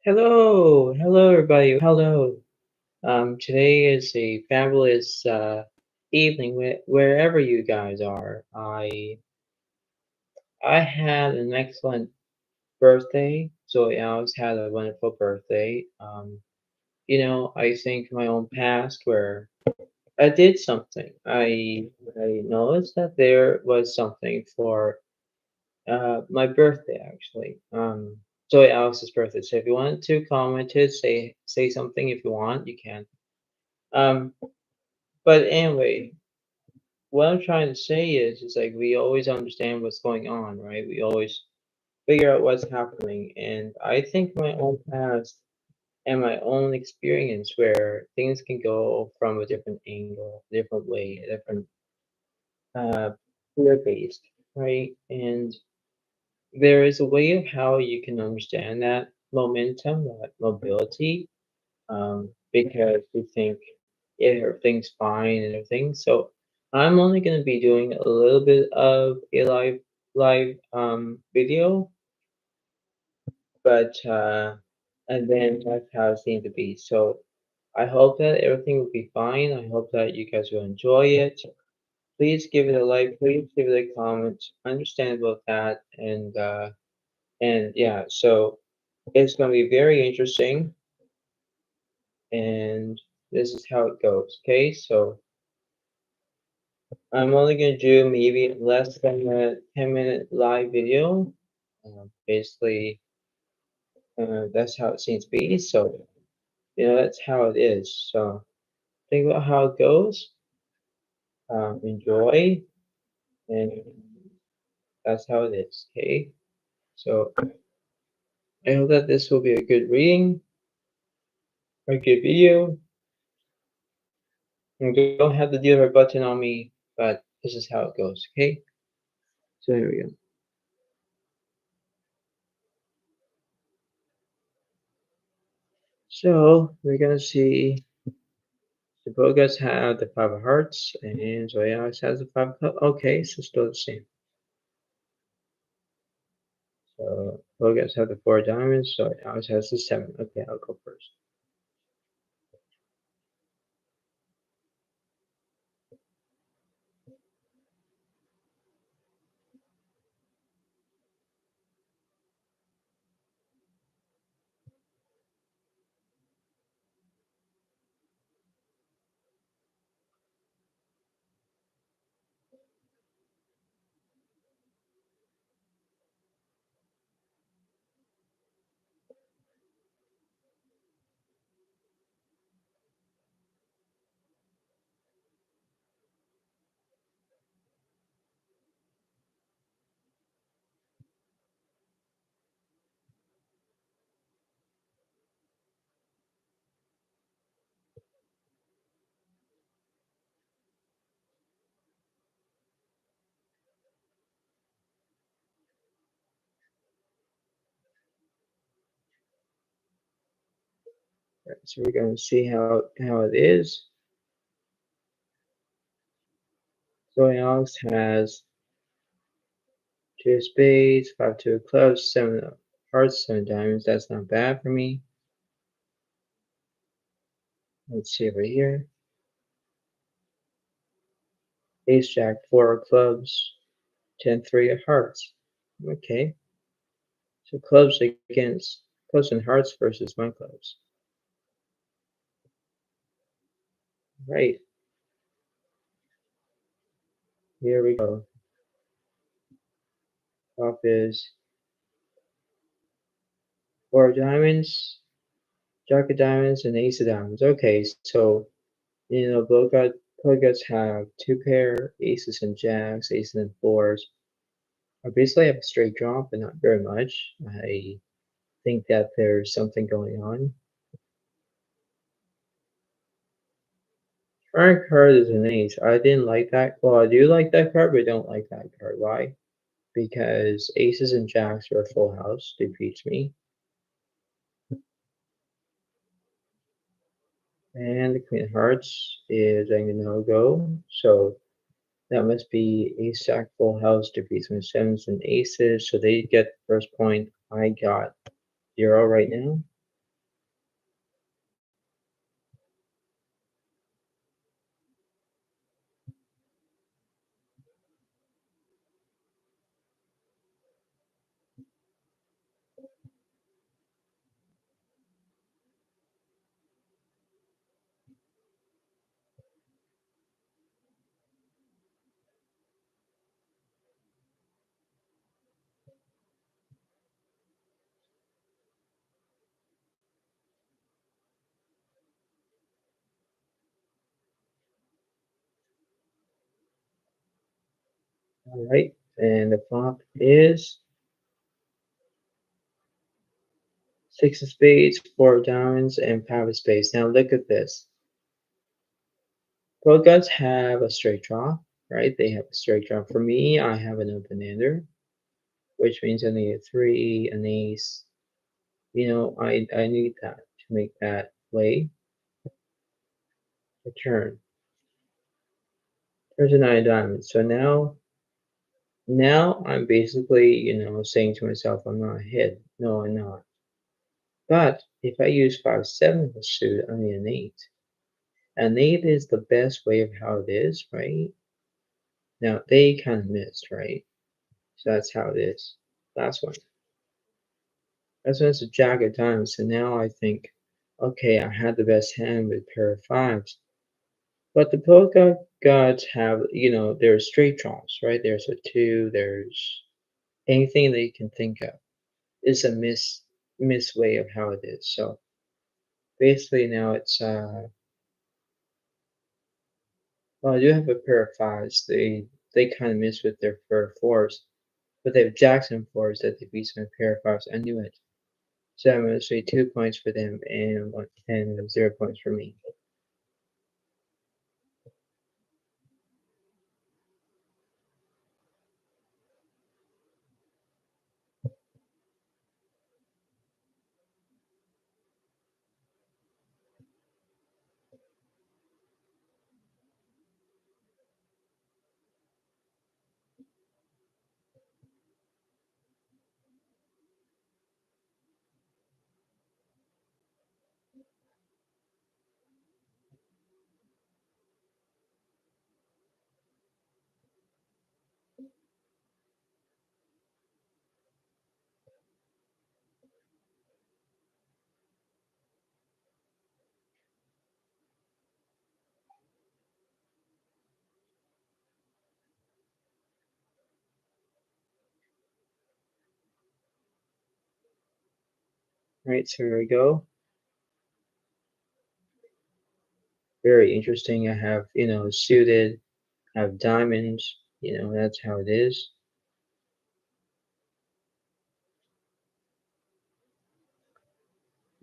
Hello everybody. Hello. Today is a fabulous evening wherever you guys are. I had an excellent birthday. Zoe Alex had a wonderful birthday. I think my own past where I did something. I noticed that there was something for my birthday actually. Zoe Alex's birthday. So if you wanted to comment it, say something if you want, you can. Um, but anyway, what I'm trying to say is like we always understand what's going on, right? We always figure out what's happening, and I think my own past and my own experience where things can go from a different angle, different way, a different uh, fear-based, right? And there is a way of how you can understand that momentum, that mobility, because we think everything's fine and everything. So I'm only going to be doing a little bit of a live video, but and then that's how it seemed to be. So I hope that everything will be fine. I hope that you guys will enjoy it. Please give it a like. Please give it a comment. Understand about that, and yeah. So it's going to be very interesting, and this is how it goes. Okay, so I'm only gonna do maybe less than a 10-minute live video. Basically, that's how it seems to be. So, that's how it is. So, think about how it goes. Enjoy, and that's how it is. Okay. So, I hope that this will be a good reading, a good video. You don't have the dealer button on me, but this is how it goes. Okay. So here we go. So we're gonna see. The Bogas have the five of hearts, and Zoe Alex has the five of cups. Okay, so still the same. So Bogas have the four of diamonds, so Alex has the seven. Okay, I'll go first. Right, so we're gonna see how it is. Zoe Alex has two of spades, five two of clubs, seven of hearts, seven diamonds. That's not bad for me. Let's see over here. Ace jack, four of clubs, 10 3 of hearts. Okay, so clubs against clubs and hearts versus my clubs. Right, here we go. Top is four of diamonds, jack of diamonds, and ace of diamonds. Okay, so both guys have two pair, aces and jacks, aces and fours. I basically have a straight draw, but not very much. I think that there's something going on. Current card is an ace. I didn't like that. Well, I do like that card, but I don't like that card. Why? Because aces and jacks are a full house, defeats me. And the queen of hearts is a no-go. So that must be ace jack full house defeats my sevens and aces. So they get the first point. I got 0 right now. All right, and the flop is six of spades, four of diamonds, and five of spades. Now look at this. Both guys have a straight draw, right? They have a straight draw. For me, I have an open-ender, which means I need a three, an ace. I need that to make that play a turn. There's a nine of diamonds. So now I'm basically, saying to myself, I'm not ahead. No, I'm not. But if I use five, seven of a suit, I need an eight. An eight is the best way of how it is, right? Now they kind of missed, right? So that's how it is. Last one. That's when it's a jack of diamonds. So now I think, okay, I had the best hand with pair of fives. But the polka gods have, there's straight draws, right? There's a two, there's anything that you can think of is a miss way of how it is. So basically now it's well, I do have a pair of fives. They kind of miss with their pair of fours, but they have jacks and fours that they beat my pair of fives. I knew it. So I'm gonna say 2 points for them and 0 points for me. Right, so here we go. Very interesting. I have, suited, I have diamonds, that's how it is.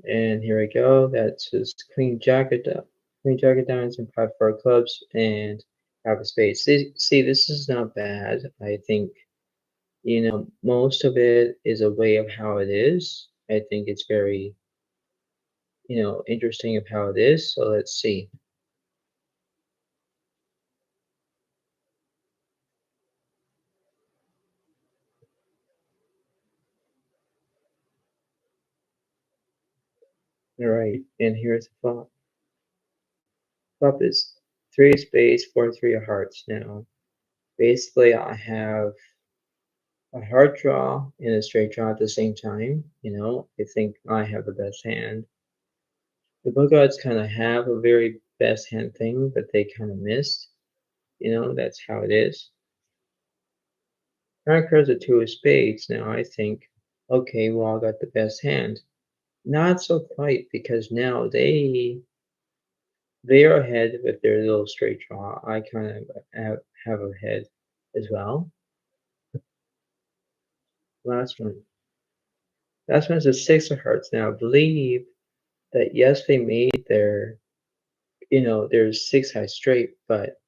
And here we go. That's his queen jacket diamonds and five four clubs and have a spade. See, this is not bad. I think, most of it is a way of how it is. I think it's very, interesting of how it is. So let's see. All right, and here's the flop. Flop is three of spades, four, three of hearts. Now, basically, I have a hard draw and a straight draw at the same time. I think I have the best hand. The Bogarts kind of have a very best hand thing, but they kind of missed. That's how it is. Current cards are two of spades. Now I think, okay, well, I got the best hand. Not so quite because now they are ahead with their little straight draw. I kind of have a head as well. Last one. Last one is a six of hearts. Now I believe that yes, they made their six high straight, but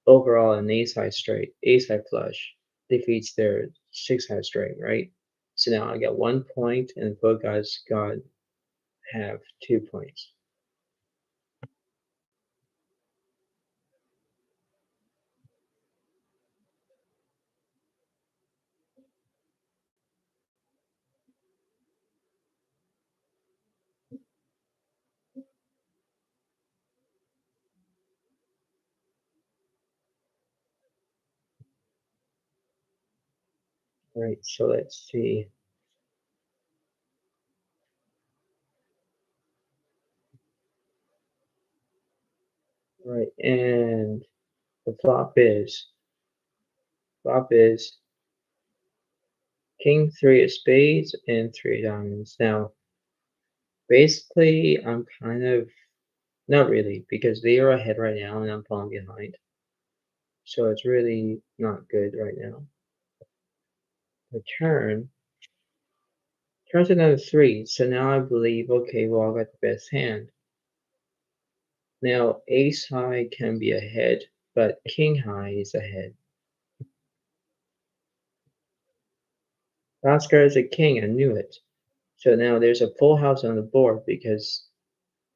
overall an ace high straight, ace high flush defeats their six high straight, right? So now I got 1 point, and both guys got have 2 points. Right, so let's see. Right, and the flop is king, three of spades, and three of diamonds. Now, basically, I'm kind of not really because they are ahead right now, and I'm falling behind. So it's really not good right now. Return. Turns another 3. So now I believe, okay, well, I got the best hand. Now, ace high can be ahead, but king high is ahead. Last card is a king, I knew it. So now there's a full house on the board because,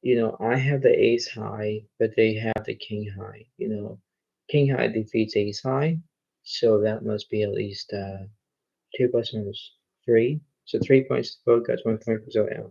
I have the ace high, but they have the king high. King high defeats ace high, so that must be at least 2 plus 1 is 3. So 3 points to both guys, 1 point for Zodiac.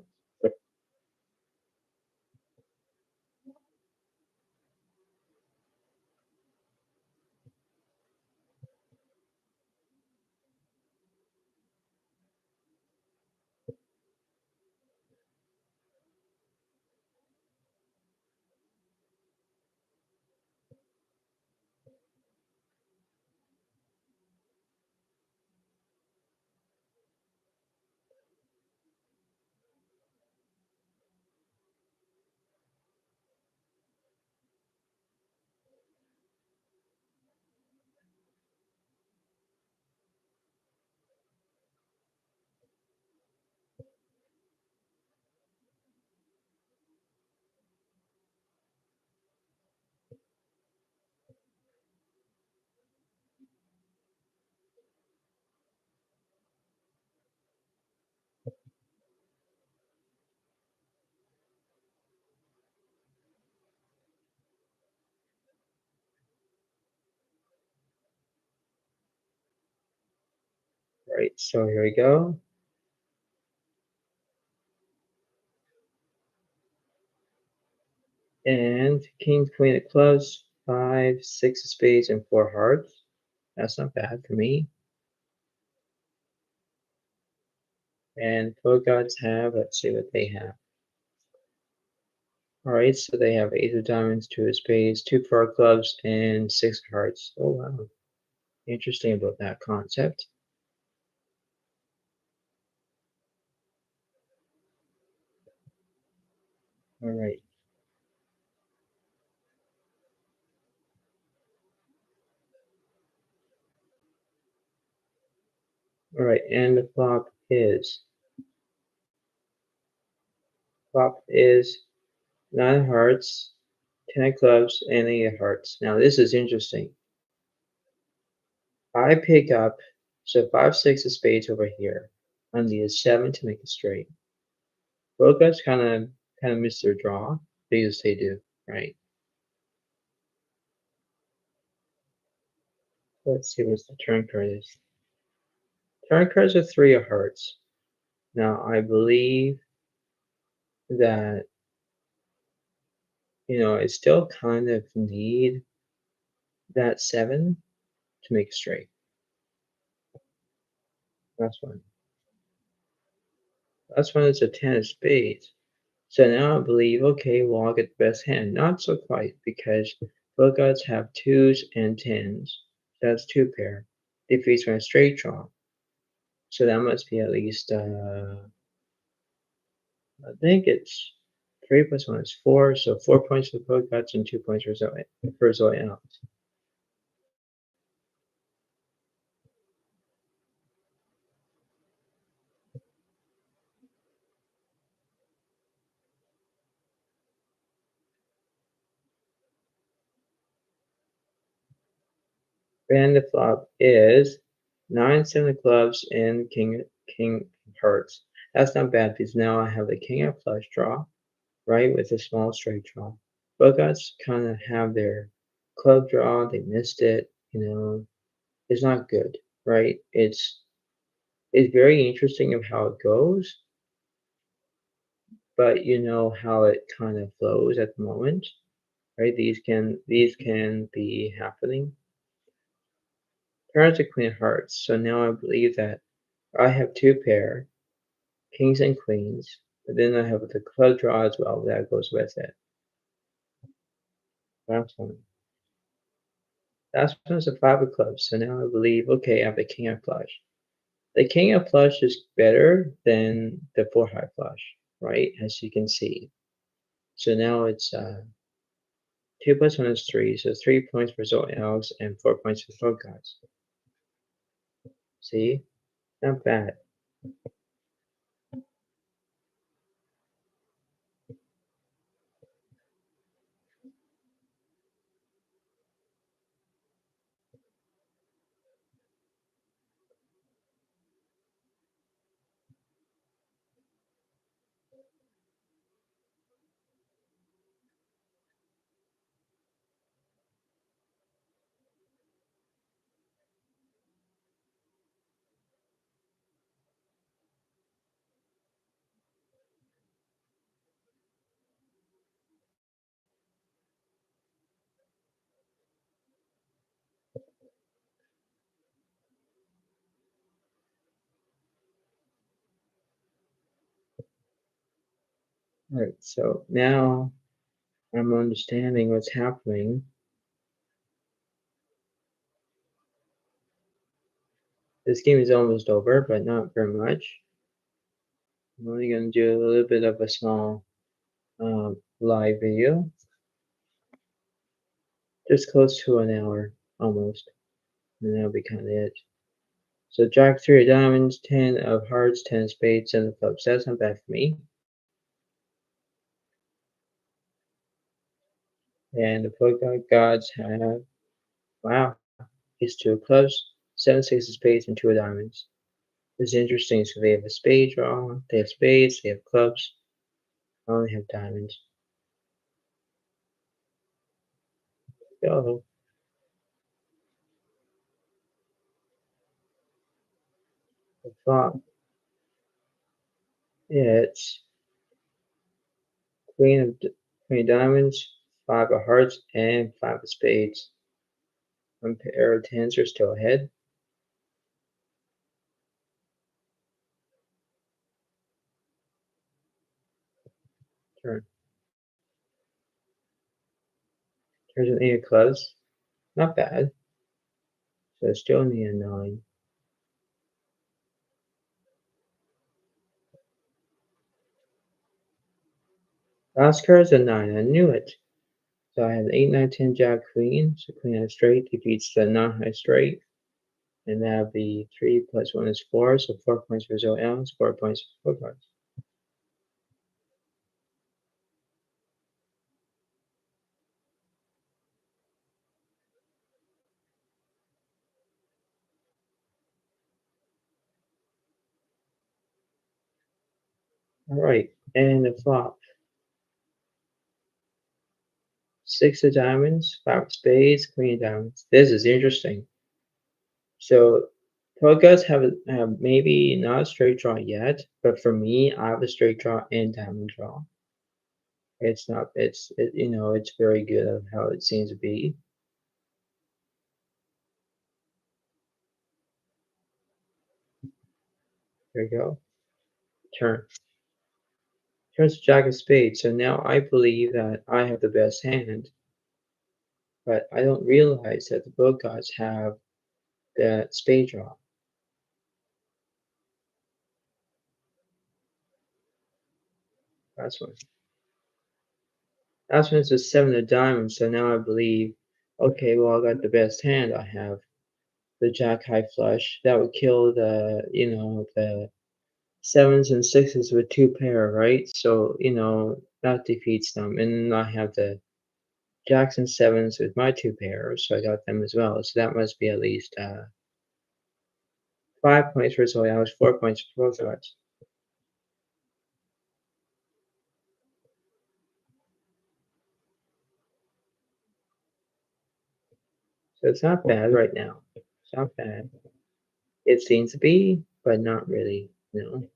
Right, so here we go. And king, queen of clubs, 5, 6 of spades, and 4 hearts. That's not bad for me. And both gods have, let's see what they have. All right, so they have 8 of diamonds, 2 of spades, 2 four clubs, and 6 hearts. Oh, wow. Interesting about that concept. All right. All right, and the flop is 9 hearts, 10 of clubs, and 8 of hearts. Now, this is interesting. I pick up, so 5, 6 of spades over here. I need a 7 to make it straight. Both guys kind of miss their draw because they do, right? Let's see what the turn card is. Turn cards are 3 of hearts. Now I believe that I still kind of need that 7 to make it straight. That's one. That's when it's a 10 of spades. So now I believe, okay, well, I'll get the best hand. Not so quite, because both guys have 2s and 10s. That's 2 pair. Defeats my straight draw. So that must be at least, I think it's 3 plus 1 is 4. So 4 points for both guys and 2 points for Zoe Alex. And the flop is 9, 7 of clubs, and king hearts. That's not bad because now I have the king of flush draw, right, with a small straight draw. Both guys kind of have their club draw. They missed it. It's not good, right? It's very interesting of how it goes, but you know how it kind of flows at the moment, right? These can be happening. Turns to queen of hearts. So now I believe that I have 2 pair, kings and queens, but then I have the club draw as well that goes with it. That's one. That's one's a 5 of clubs. So now I believe, okay, I have the king of flush. The king of flush is better than the 4 high flush, right? As you can see. So now it's 2 plus 1 is 3. So 3 points for Zoe Alex and 4 points for Phil guys. See? Not bad. Alright, so now I'm understanding what's happening. This game is almost over, but not very much. I'm only going to do a little bit of a small live video, just close to an hour almost, and that'll be kind of it. So Jack 3 of diamonds, 10 of hearts, 10 of spades, 7 of clubs. That's not bad for me. And the plug gods have, wow, it's 2 of clubs, 7 6 of spades, and 2 of diamonds. This is interesting. So they have a spade draw, they have spades, they have clubs. I only have diamonds. Go. The flop. Yeah, it's queen of diamonds, 5 of hearts, and 5 of spades. One pair of tens are still ahead. Turn. Turns an 8 of clubs. Not bad. So still need a 9. Last card is a 9. I knew it. So I have 8, 9, 10, jack, queen. So queen high straight defeats the non-high straight. And that'll be 3 plus 1 is 4. So 4 points for Zodiac Alex, 4 points for 4 cards. Alright, and the flop. 6 of diamonds, 5 of spades, queen of diamonds. This is interesting. So Togas have maybe not a straight draw yet, but for me, I have a straight draw and diamond draw. It's not. It's very good of how it seems to be. There you go. Turn. Turns to jack of spades. So now I believe that I have the best hand, but I don't realize that the book gods have that spade draw. That's one. That's when it's a 7 of diamonds. So now I believe, okay, well I got the best hand. I have the jack high flush. That would kill the sevens and sixes with 2 pair, right? So, that defeats them. And then I have the jacks and sevens with my 2 pairs, so I got them as well. So that must be at least 5 points for Zoe. I was 4 points for both of us. So it's not bad right now. It's not bad. It seems to be, but not really. No.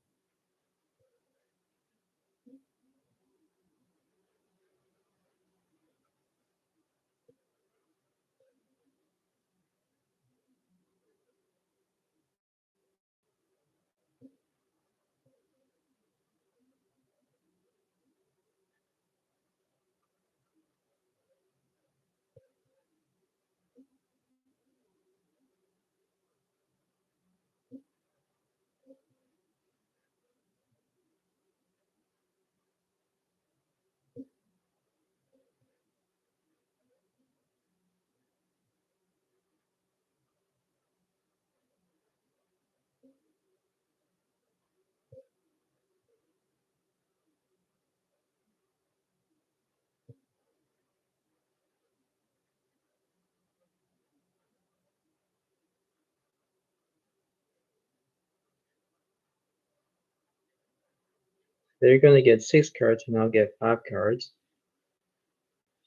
They're gonna get 6 cards and I'll get 5 cards.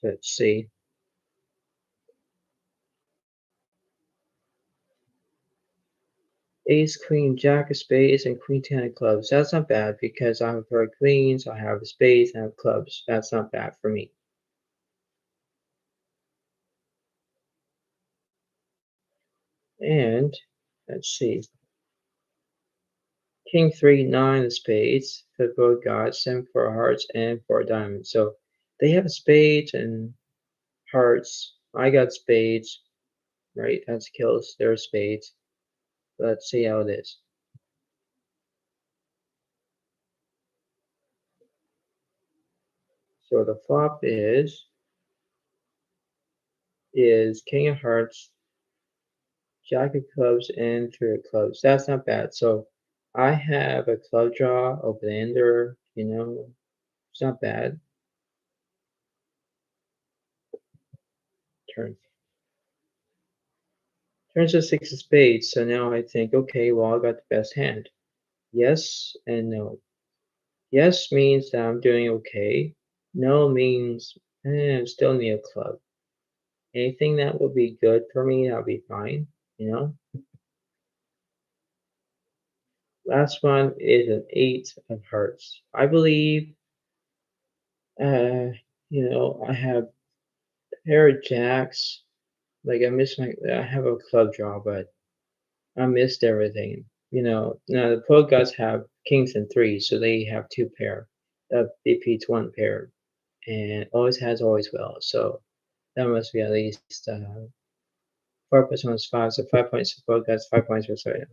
Let's see. Ace, queen, jack of spades, and queen ten of clubs. That's not bad because I have a pair of queens, I have spades, and I have clubs. That's not bad for me. And let's see. King three, nine of spades. The both got 7 for hearts and 4 diamonds. So they have spades and hearts. I got spades, right? That's kills their spades. Let's see how it is. So the flop is king of hearts, jack of clubs, and 3 of clubs. That's not bad. So I have a club draw, open ender, it's not bad. Turn. Turns to 6 of spades. So now I think, okay, well, I got the best hand. Yes and no. Yes means that I'm doing okay. No means I still need a club. Anything that would be good for me, that'll be fine, you know? Last one is an 8 of hearts. I believe, uh, I have a pair of jacks. Like I have a club draw, but I missed everything. Now the pro guys have kings and threes, so they have 2 pair. That defeats 1 pair, and always has, always will. So that must be at least 4 plus 1 is 5, so 5 points for pro guys, 5 points for sorry.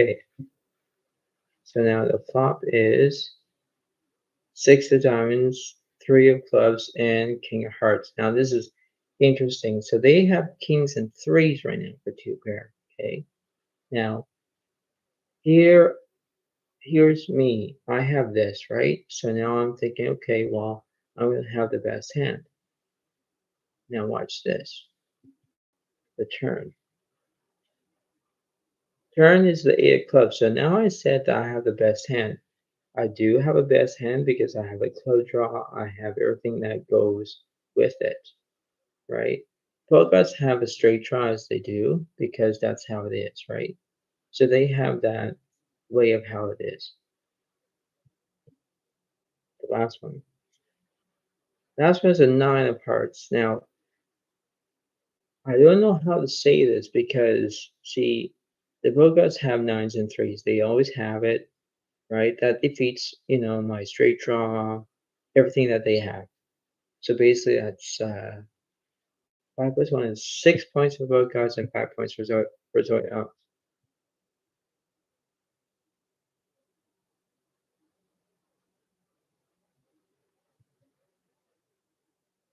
Okay, so now the flop is 6 of diamonds, 3 of clubs, and king of hearts. Now this is interesting. So they have kings and threes right now for 2 pair. Okay. Now here here's me. I have this, right? So now I'm thinking, okay, well, I'm gonna have the best hand. Now watch this. The turn. Turn is the 8 of clubs. So now I said that I have the best hand. I do have a best hand because I have a club draw. I have everything that goes with it, right? Both of us have a straight draw as they do because that's how it is, right? So they have that way of how it is. The last one. Last one is a 9 of hearts. Now, I don't know how to say this because, see, the Bogots have nines and threes. They always have it, right? That defeats, my straight draw, everything that they have. So basically, that's 5 plus 1 is 6 points for Bogots and 5 points for Zodiac.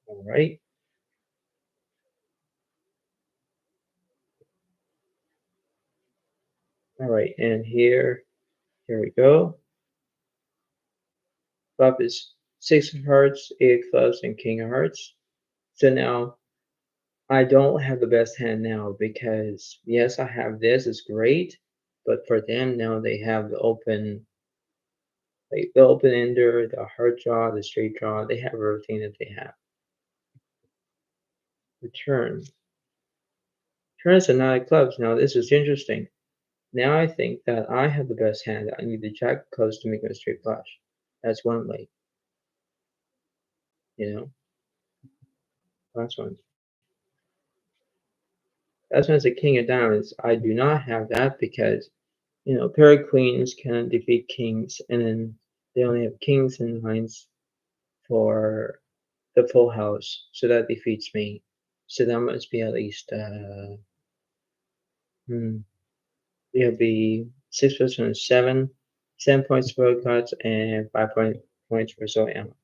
All right. All right. And here we go. Flop is 6 of hearts, 8 of clubs, and king of hearts. So now I don't have the best hand now because yes, I have this, it's great, but for them now they have the open ender, the hard draw, the straight draw, they have everything that they have. The turn. Turn is a 9 of clubs. Now this is interesting. Now I think that I have the best hand. I need the jack of clubs to make a straight flush. That's one way, you know. Last one. Last one is the king of diamonds. I do not have that because pair of queens can defeat kings, and then they only have kings and nines for the full house, so that defeats me. So that must be at least it'll be 6 plus 1 is 7, 7 points for both cards, and 5 points for Zoe Alex.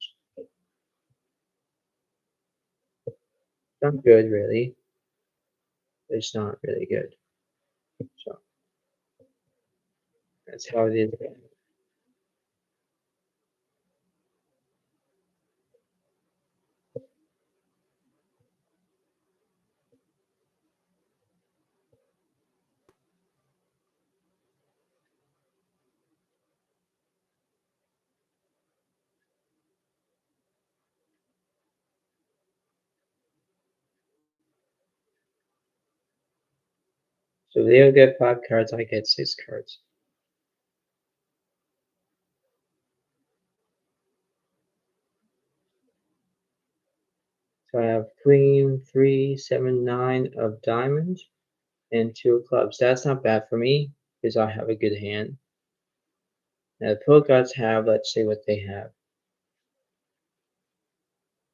Not good, really. It's not really good. So That's how it is. So they'll get 5 cards, I get 6 cards. So I have queen, 3, 7, 9 of diamonds, and 2 of clubs. That's not bad for me because I have a good hand. Now the pro gods have, let's see what they have.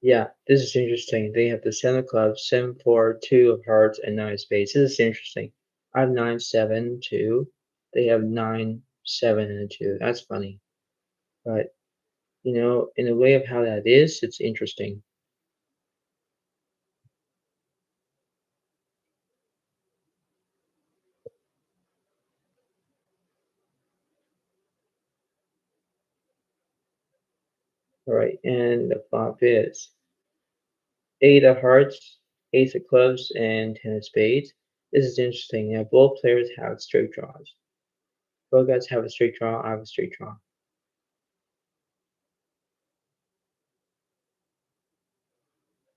Yeah, this is interesting. They have the 7 of clubs, 7, 4, 2 of hearts, and 9 of spades. This is interesting. I have 9, 7, 2. They have 9, 7, and a 2. That's funny. But, in a way of how that is, it's interesting. All right, and the flop is 8 of hearts, ace of clubs, and 10 of spades. This is interesting. Now, both players have straight draws. Both guys have a straight draw. I have a straight draw.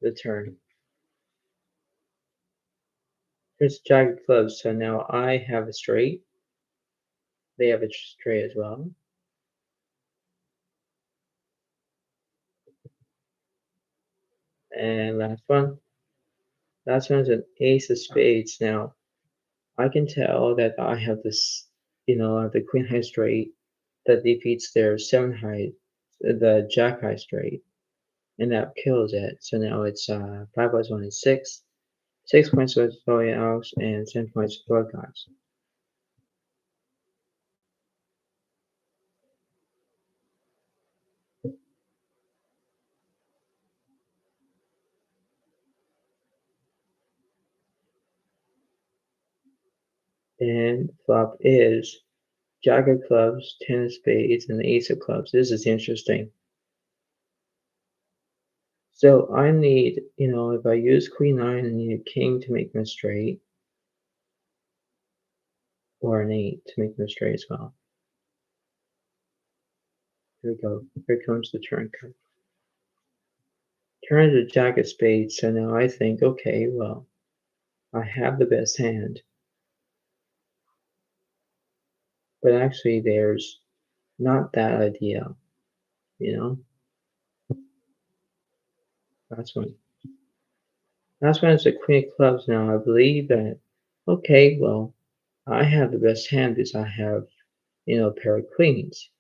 The turn. Here's Jack of clubs. So now I have a straight. They have a straight as well. And last one. Last one is an ace of spades. Now I can tell that I have this, the queen high straight that defeats their 7 high, the jack high straight, and that kills it. So now it's 5 plus 1 is 6. 6 points for Zodiac Alex and 10 points for guys. And flop is Jack of clubs, 10 of spades, and the ace of clubs. This is interesting. So I need, if I use queen nine, I need a king to make them straight, or an 8 to make them straight as well. Here we go. Here comes the turn card. Turn to Jack of spades. So now I think, okay, well, I have the best hand, but actually there's not that ideal, you know. That's when it's the queen of clubs. Now I believe that, okay, well, I have the best hand because I have, a pair of queens,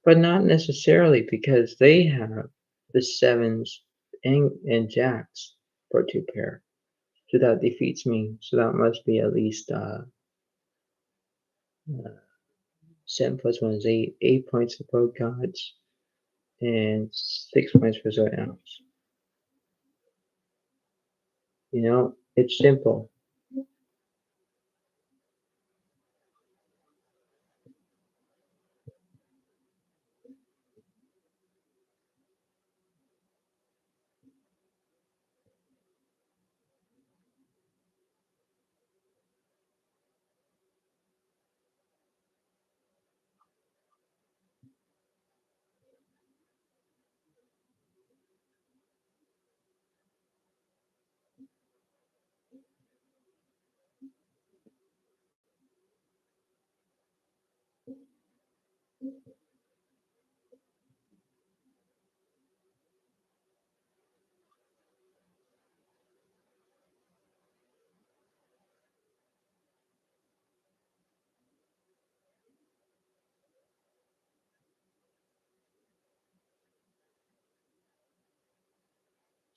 but not necessarily because they have the sevens and jacks for 2 pair. So that defeats me. So that must be at least 7 plus 1 is 8. 8 points for both gods and 6 points for Zodiac. It's simple.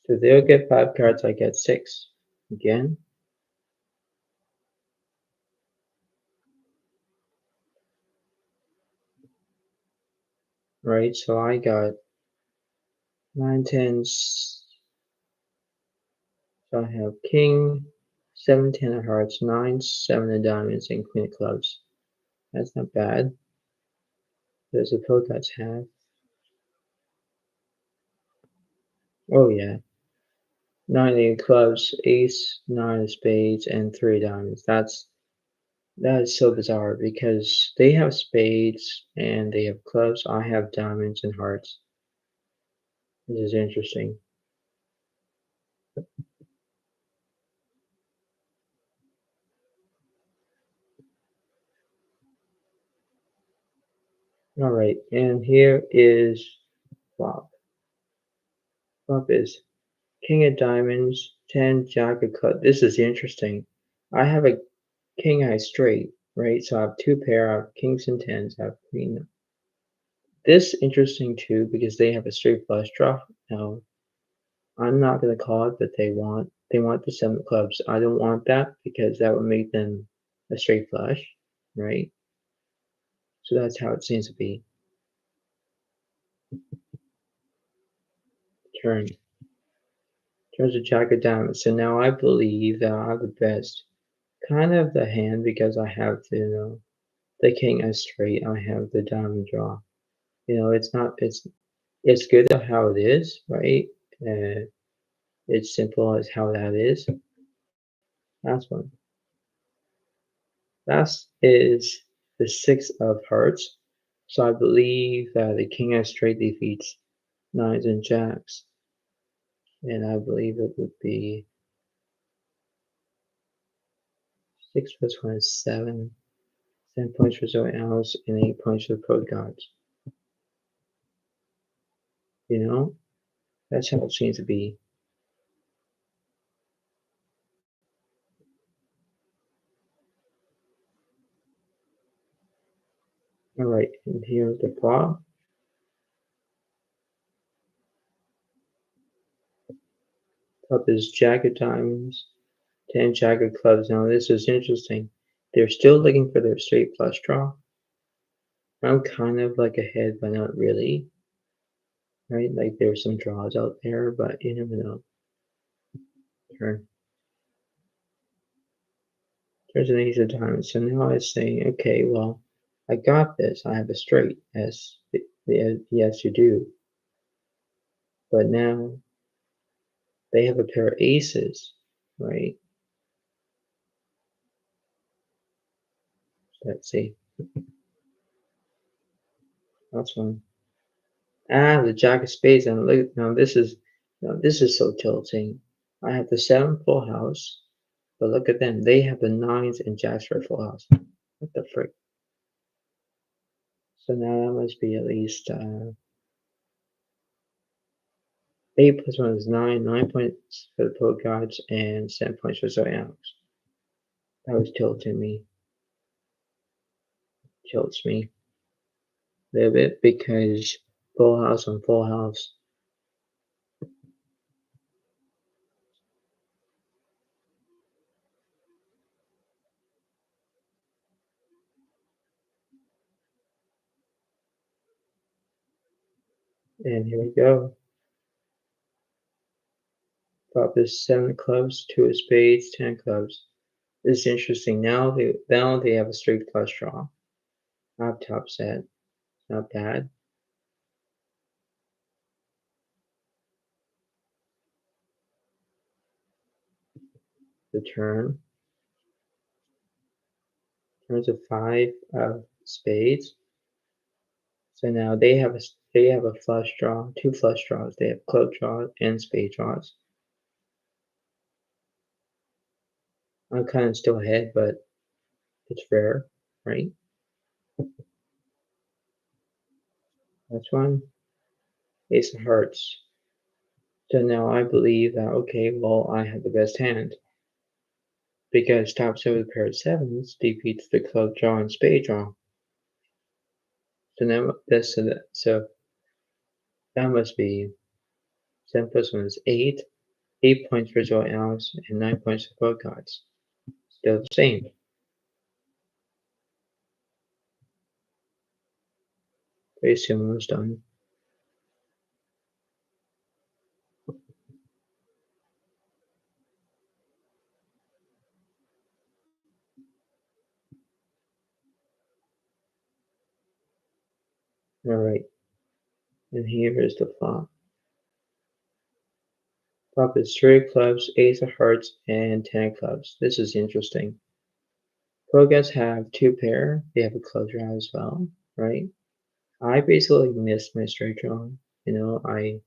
So they'll get 5 cards, I get 6. Again, right? So I got 9 10s. So I have king, 7 10 of hearts, 9 7 of diamonds, and queen of clubs. That's not bad. Does the polka dots have? Oh yeah, nine of clubs, ace, nine of spades, and three diamonds. That is so bizarre because they have spades and they have clubs. I have diamonds and hearts. This is interesting. All right, and here is flop. Flop is king of diamonds, 10, jack of clubs. This is interesting. I have a king eye straight, right? So I have two pair, I have kings and tens, I have queen. This interesting too because they have a straight flush draw. Now I'm not gonna call it, but they want the seven of clubs. I don't want that because that would make them a straight flush, right? So that's how it seems to be. Turn. Turns a jack of diamonds. So now I believe that I have the best kind of the hand because I have the king as straight. I have the diamond draw. It's not it's good how it is, right? Uh, it's simple as how that is. That's one. Last is the six of hearts. So I believe that the king as straight defeats nines and jacks. And I believe it would be six plus one is seven. 10 points for Zoe Alex and 8 points for the Pro Gods. You know? That's how it seems to be. Alright, and here's the flop. Top is Jack of Diamonds, 10 Jack of Clubs. Now this is interesting. They're still looking for their straight flush draw. I'm kind of like ahead, but not really. Right? Like there's some draws out there, but you never know. Turn. There's an ace of diamonds. So now I say, okay, well, I got this. I have a straight. Yes, you do. But now they have a pair of aces, right? Let's see. That's one. Ah, the jack of spades. And look, now this is so tilting. I have the seven full house, but look at them. They have the nines and jacks for a full house. What the frick? So now that must be at least 8 plus 1 is 9. 9 points for the pro gods and 7 points for Zoe Alex. That was tilting me. Tilts me a little bit because full house on full house. And here we go. Top is 7 clubs, 2 of spades, 10 clubs. This is interesting. Now they have a straight flush draw. Not top set. Not bad. The turn. Turns a 5 of spades. So now they have a flush draw, two flush draws. They have club draws and spade draws. I'm kind of still ahead, but it's rare, right? That's one. Ace of hearts. So now I believe that okay, well I have the best hand because top set with a pair of sevens defeats the club draw and spade draw. So now that must be 7 plus 1 is 8. 8 points for Zoe Alex and 9 points for both cards. Still the same. Very similar done. Alright, and here is the flop. Flop is three of clubs, ace of hearts, and 10 of clubs. This is interesting. Pro have two pair, they have a club draw as well, right? I basically missed my straight draw. I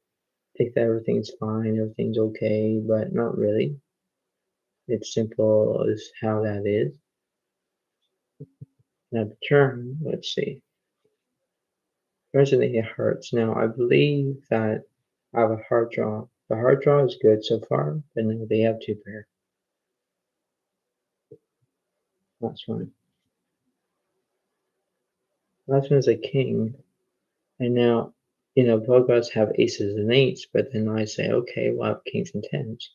think that everything's fine, everything's okay, but not really. It's simple as how that is. Now the turn, let's see. Resonating hearts. Now I believe that I have a heart draw. The heart draw is good so far, but now they have two pair. Last one. Last one is a king. And now, both gods have aces and eights, but then I say, okay, well, I have kings and tens.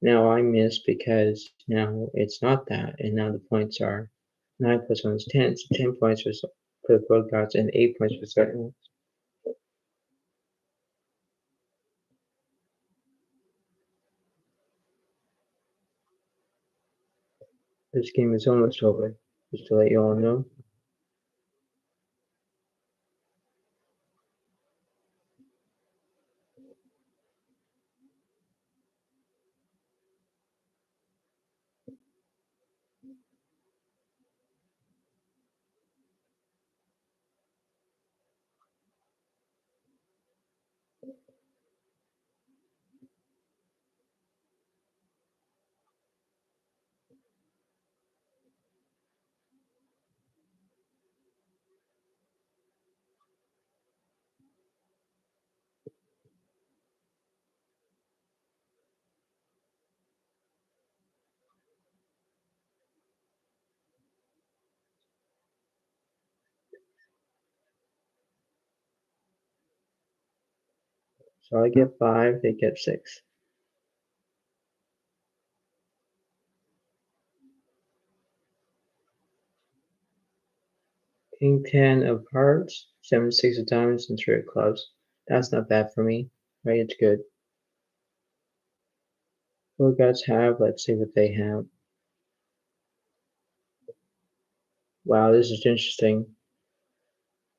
Now I miss because now it's not that, and now the points are 9 plus 1 is 10, so 10 points for the both gods and 8 points for certain ones. This game is almost over, just to let you all know. So I get 5, they get 6. King 10 of hearts, 7 6 of diamonds, and 3 of clubs. That's not bad for me, right? It's good. What gods have? Let's see what they have. Wow, this is interesting.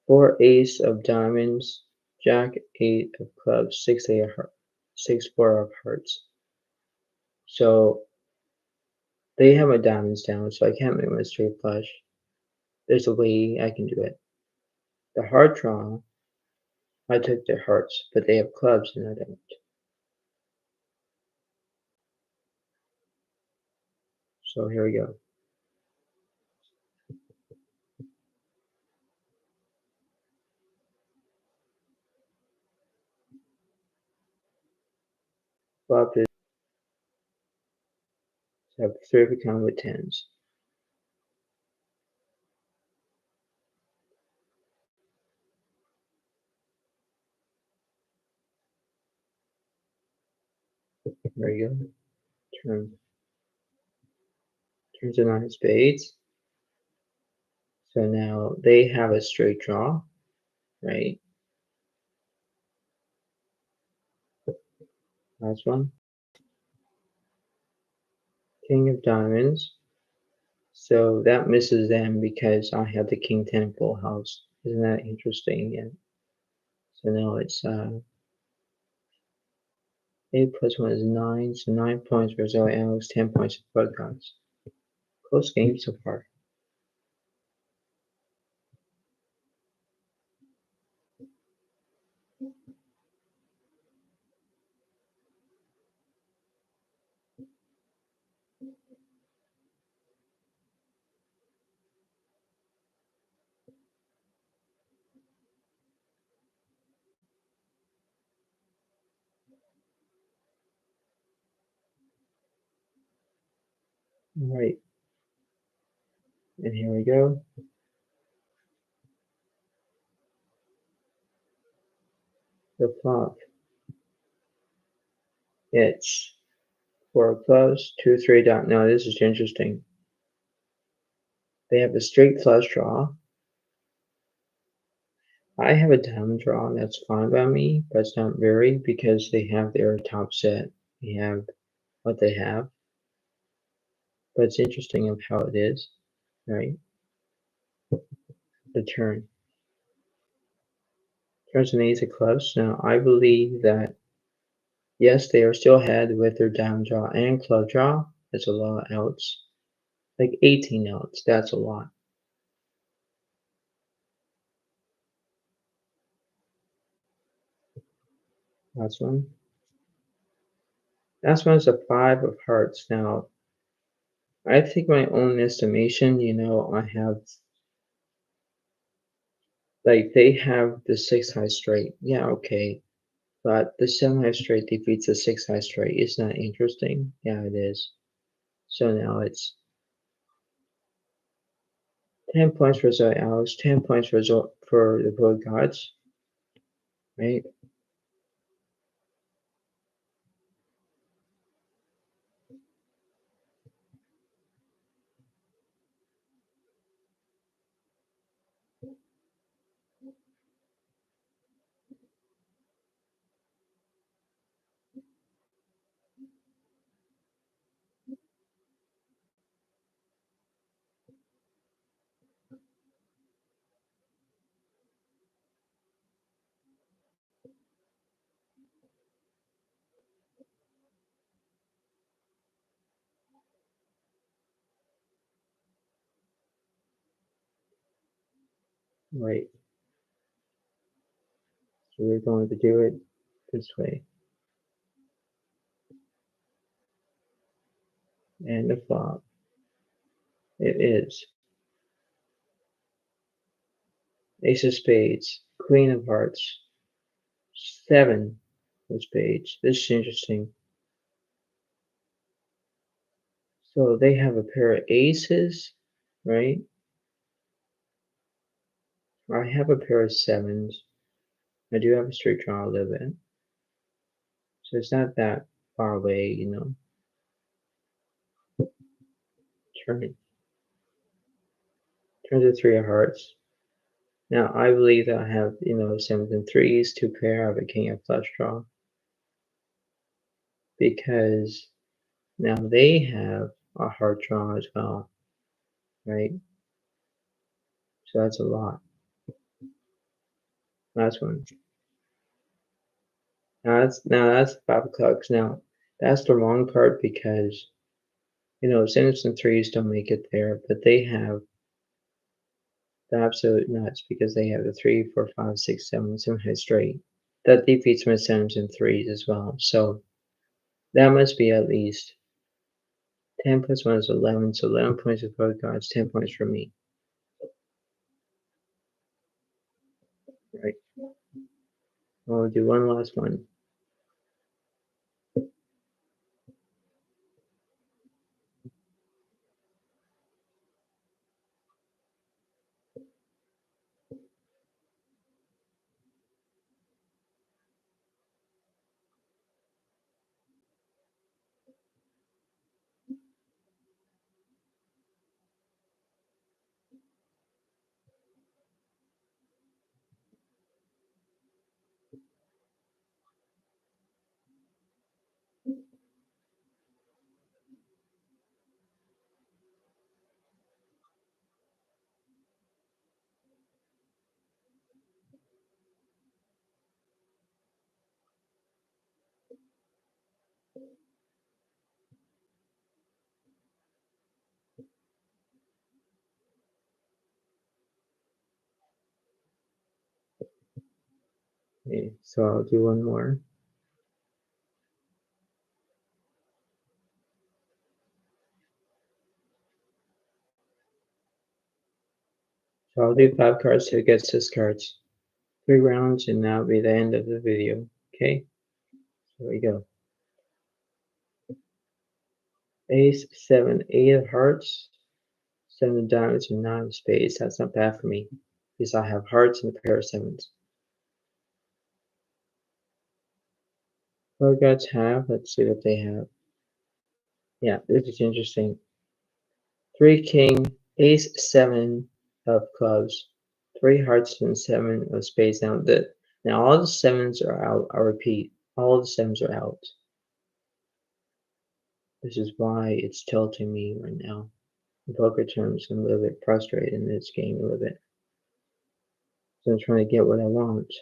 4 ace of diamonds, jack 8 of clubs, 6 8 of hearts, 6 4 of hearts. So they have my diamonds down, so I can't make my straight flush. There's a way I can do it. The heart draw, I took their hearts, but they have clubs and I don't. So here we go. Flop is have 3 of a kind with tens. There you go. Turns a 9 of spades. So now they have a straight draw, right? Last one. King of diamonds. So that misses them because I have the king 10 full house. Isn't that interesting? Yeah. So now it's 8 plus 1 is 9. So 9 points for Zodiac Alex, 10 points for both guys. Close game so far. All right. And here we go. The flop. It's 4 clubs, 2 3 dot. Now this is interesting. They have a straight flush draw. I have a diamond draw, that's fine by me, but it's not very because they have their top set. They have what they have. But it's interesting of how it is, right? The turn. Turns an ace of clubs. Now, I believe that, yes, they are still ahead with their down draw and club draw. That's a lot of outs. Like 18 outs. That's a lot. Last one. Last one is a five of hearts. Now, I think my own estimation, I have, like, they have the six high straight. Yeah, okay. But the seven high straight defeats the six high straight. Isn't that interesting? Yeah, it is. So now it's 10 points for Zodiac Alex, 10 points for the Void Gods, right? Right. So we're going to do it this way. And the flop. It is Ace of Spades, Queen of Hearts, Seven of Spades. This is interesting. So they have a pair of aces, right? I have a pair of sevens. I do have a straight draw a little bit. So it's not that far away. Turn to three of hearts. Now I believe that I have, sevens and threes, two pair, I have a king of flush draw. Because now they have a heart draw as well, right? So that's a lot. Last one. Now that's five of clubs. Now that's the wrong card because sevens and threes don't make it there, but they have the absolute nuts because they have the 3, 4, 5, 6, 7, 7 high straight. That defeats my sevens and threes as well. So that must be at least 10 plus 1 is 11. So 11 points for both cards, 10 points for me. Right. I'll do one last one. Okay, so I'll do one more. So I'll do 5 cards till it gets 6 cards. 3 rounds and that'll be the end of the video. Okay, so here we go. Ace, 7, 8 of hearts, 7 of diamonds, and 9 of spades. That's not bad for me because I have hearts and a pair of sevens. What guys have? Let's see what they have. Yeah, this is interesting. 3 king, ace, 7 of clubs, 3 hearts, and 7 of spades. Now all the sevens are out. I repeat, all the sevens are out. This is why it's tilting me right now. In poker terms, I'm a little bit frustrated in this game a little bit. So I'm trying to get what I want.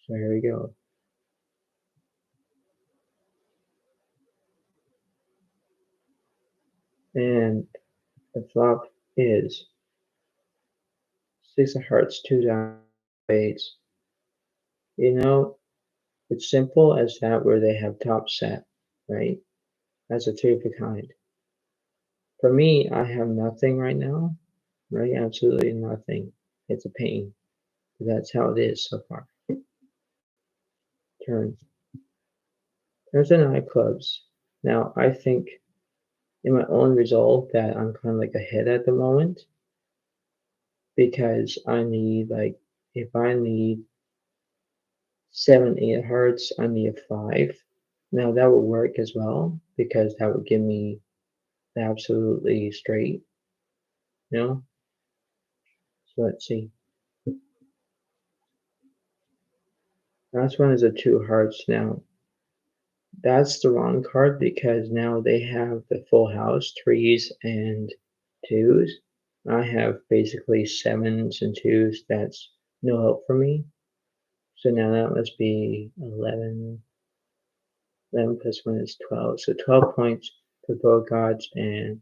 So here we go. And the flop is six of hearts, two down spades. You know, it's simple as that where they have top set, right? That's a three of a kind. For me, I have nothing right now, right? Absolutely nothing. It's a pain. That's how it is so far. Turn. There's a nine of clubs. Now, I think in my own resolve that I'm kind of like ahead at the moment because I need like, if I need seven, eight of hearts, I need a five. Now that would work as well because that would give me the absolutely straight, you know? So let's see. Last one is a two hearts. Now that's the wrong card because now they have the full house, threes and twos. I have basically sevens and twos. That's no help for me. So now that must be 11. 11 plus 1 is 12. So 12 points for both gods and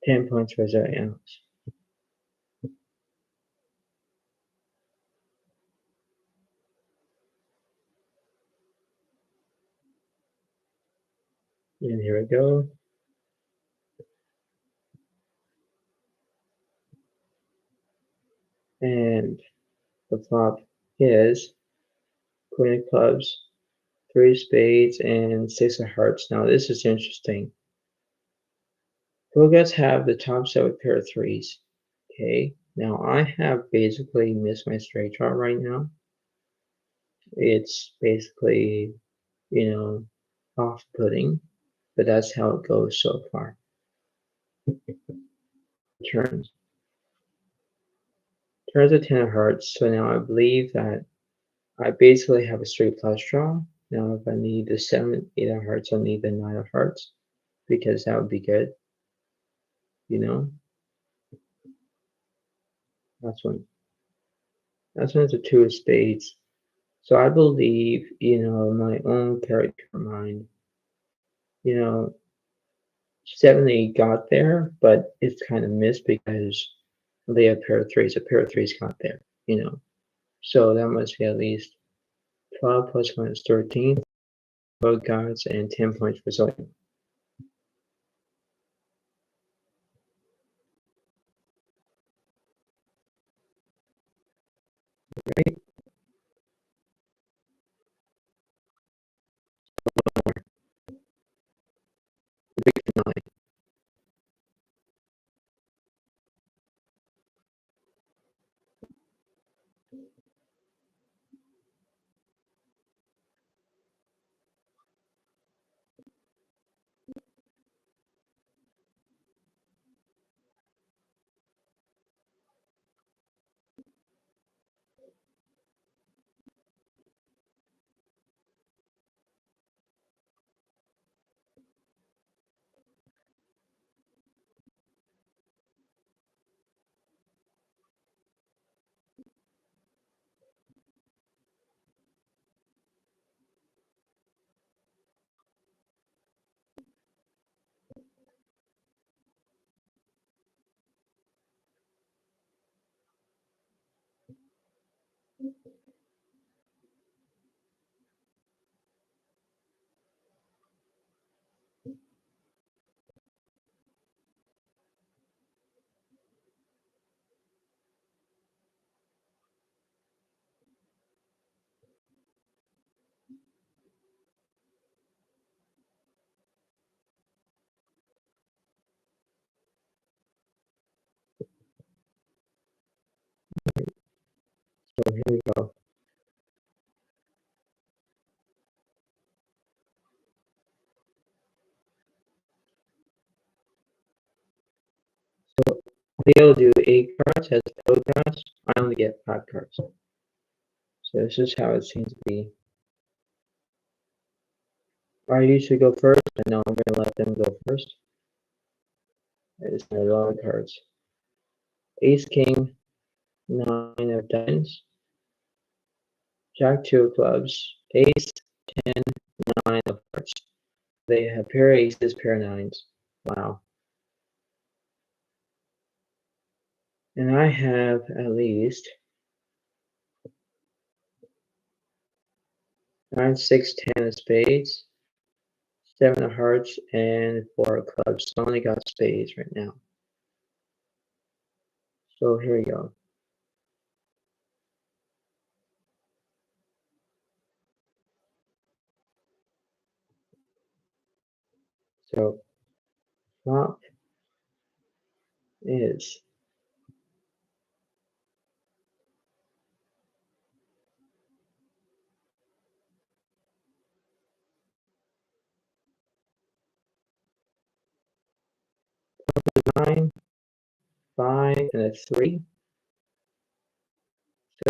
10 points for Zodiac Alex. And here we go. And the flop is Queen of Clubs, three spades, and six of hearts. Now this is interesting. Both gods have the top set with pair of threes. Okay. Now I have basically missed my straight draw right now. It's basically, off-putting, but that's how it goes so far. Turns. Turns a 10 of hearts, so now I believe that I basically have a straight flush draw. Now if I need the 7, 8 of hearts, I'll need the 9 of hearts, because that would be good, you know? That's one. That's one is a 2 of spades. So I believe, my own character mind, you know, 7, 8 got there, but it's kind of missed because they have pair of threes. A pair of threes got there, you know? So that must be at least 12 plus 1 is 13. Both gods and 10 points for Zoe. Right? The big finale. So here we go. So they'll do 8 cards as code cards. I only get 5 cards. So this is how it seems to be. I usually go first, but now I'm going to let them go first. It's my long cards. Ace, King, 9 of diamonds, Jack two of clubs, ace, 10, 9 of hearts. They have pair aces, pair nines. Wow. And I have at least 9, 6, 10 of spades, 7 of hearts, and 4 of clubs. So I only got spades right now. So here we go. So flop is nine, 5, and a 3.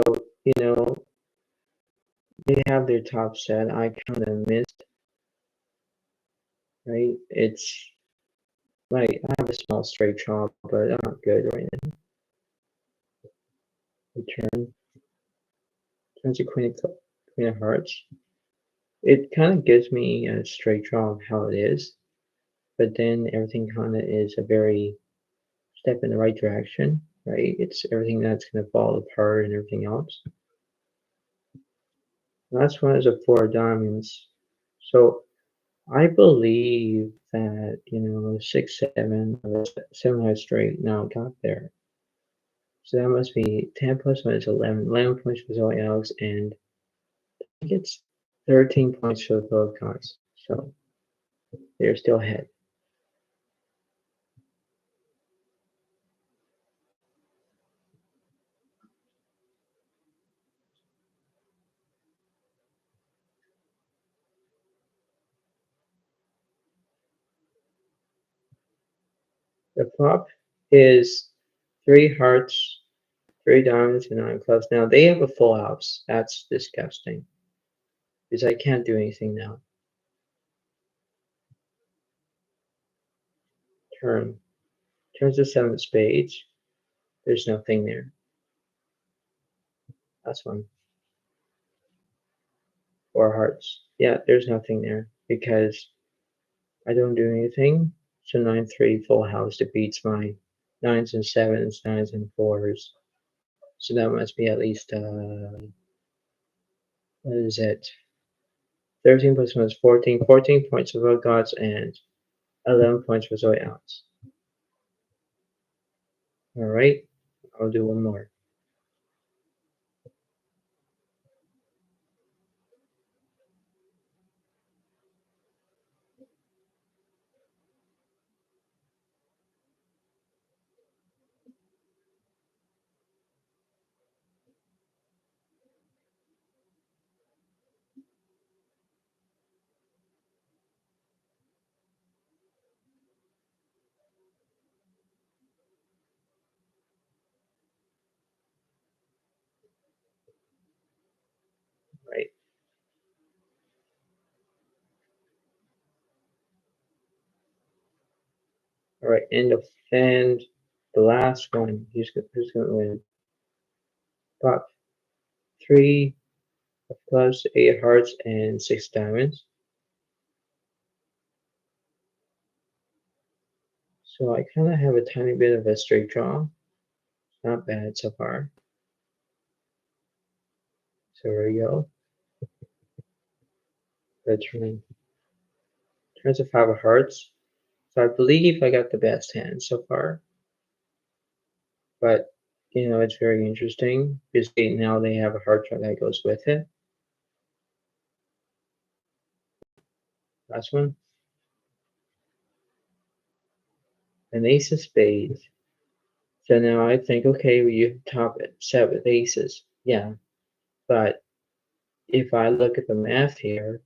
So, they have their top set. I kind of missed, right? It's like I have a small straight draw, but I'm not good right now. Return. Turns to queen of hearts. It kind of gives me a straight draw of how it is, but then everything kind of is a very step in the right direction, right? It's everything that's going to fall apart and everything else. Last one is a 4 of diamonds. So I believe that, 6, 7, 7 high straight now got there. So that must be 10 plus 1 is 11. 11 points for Zodiac Alex, and I think it's 13 points for both guys. So they're still ahead. The flop is 3 hearts, 3 diamonds, and 9 clubs. Now they have a full house. That's disgusting. Because I can't do anything now. Turn. Turns to 7 of spades. There's nothing there. That's one. 4 hearts. Yeah, there's nothing there because I don't do anything. So 9, 3 full house defeats my 9s and 7s, 9s and 4s. So that must be at least, what is it? 13 plus 1 is 14. 14 points for both gods and 11 points for Zoe Alex. Alright, I'll do one more. Right. Alright, and the last one, who's gonna win? Top 3 of clubs, 8 hearts, and 6 diamonds. So I kind of have a tiny bit of a straight draw. Not bad so far. So there we go. The turns to 5 of hearts. So I believe I got the best hand so far. But it's very interesting because now they have a heart draw that goes with it. Last one. An ace of spades. So now I think, okay, well, you top it set with aces. Yeah. But if I look at the math here,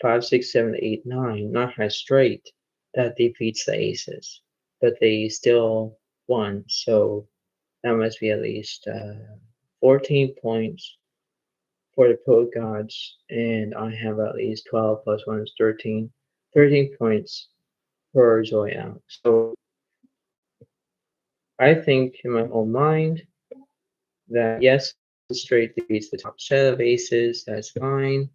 5, 6, 7, 8, 9, not high straight, that defeats the aces. But they still won. So that must be at least 14 points for the Poet Gods, and I have at least 12 plus 1 is 13. 13 points for Zoya. So I think in my own mind that yes, straight defeats the top set of aces, that's fine.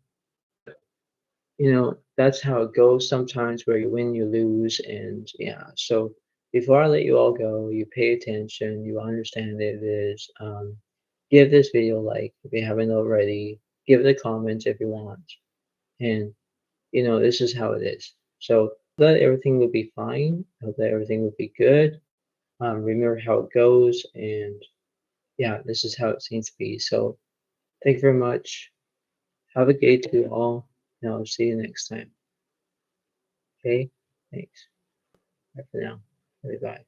That's how it goes sometimes where you win, you lose, and yeah. So before I let you all go, you pay attention, you understand that it is. Give this video a like if you haven't already. Give it a comment if you want. And this is how it is. So that everything will be fine. Hope that everything will be good. Remember how it goes, and yeah, this is how it seems to be. So thank you very much. Have a good day to you all, and I'll see you next time. Okay? Thanks. Bye for now. Bye bye.